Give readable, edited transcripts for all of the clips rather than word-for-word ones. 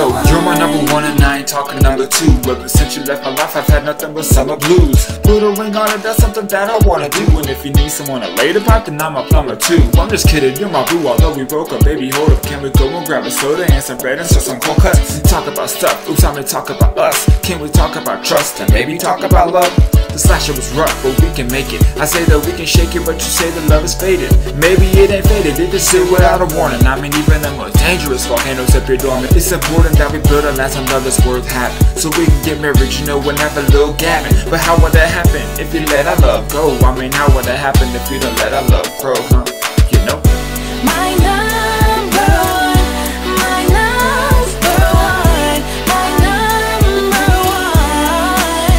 Yo, you're my number one and I ain't talking number two. But since you left my life, I've had nothing but summer blues. Put a ring on it, that's something that I wanna do. And if you need someone to lay the pipe, then I'm a plumber too. I'm just kidding, you're my boo, although we broke up. Baby, hold up, can we go and grab a soda and some bread and start some cold cuts? Talk about stuff, oops, I'm gonna talk about us. Can we talk about trust and maybe talk about love? The slasher was rough, but we can make it. I say that we can shake it, but you say the love is faded. Maybe it ain't faded, it just sit without a warning. I mean, even the most dangerous volcanoes up your dormant. It's important that we build a lasting love that's worth having, so we can get married, you know, and have a little gabbing. But how would that happen if you let our love go? I mean, how would that happen if you don't let our love grow, huh? You know? My number one, my number one, my number one.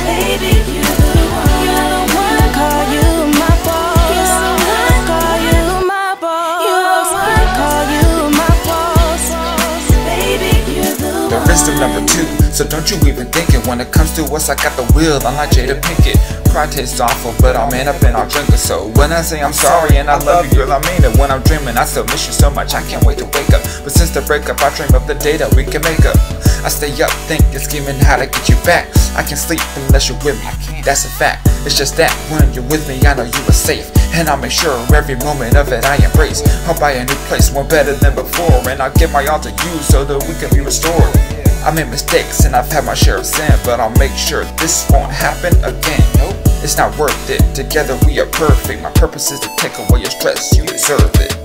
Baby, you're the one. You're the one. Call you my boss. You're the one. Call you my boss. You're the one. Call you my boss. Baby, you're the one. There is the number two, so don't you even think it. When it comes to us, I got the wheel, unlike Jada Pinkett. Pride tastes awful, but I'll man up and I'll drink it. So when I say I'm sorry and I love you, girl, I mean it. When I'm dreaming, I still miss you so much, I can't wait to wake up. But since the breakup, I dream of the day that we can make up. I stay up, thinking, scheming how to get you back. I can't sleep unless you're with me, that's a fact. It's just that when you're with me, I know you are safe. And I'll make sure every moment of it I embrace. I'll buy a new place, one better than before. And I'll give my all to you so that we can be restored. I made mistakes and I've had my share of sin, but I'll make sure this won't happen again. Nope, it's not worth it. Together we are perfect. My purpose is to take away your stress. You deserve it.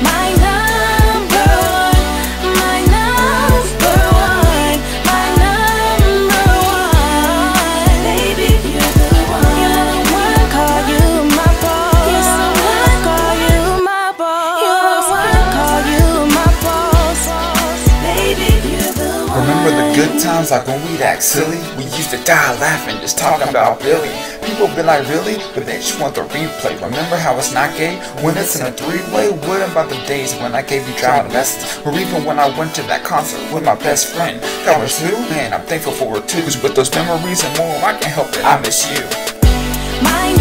My number one, my number one, my number one. Baby, you're the one. You're the one. Call you my boss. You're the one. Call you my boss. You're the one. Call you my boss. Baby, you're the one. Remember the good times, like when we'd act silly? We used to die laughing, just talking about Billy. People be like, really? But they just want the replay. Remember how it's not gay? When it's in a three-way? What about the days when I gave you driving lessons? Or even when I went to that concert with my best friend? That was who? Man, I'm thankful for it too. 'Cause with those memories and more, I can't help it, I miss you. My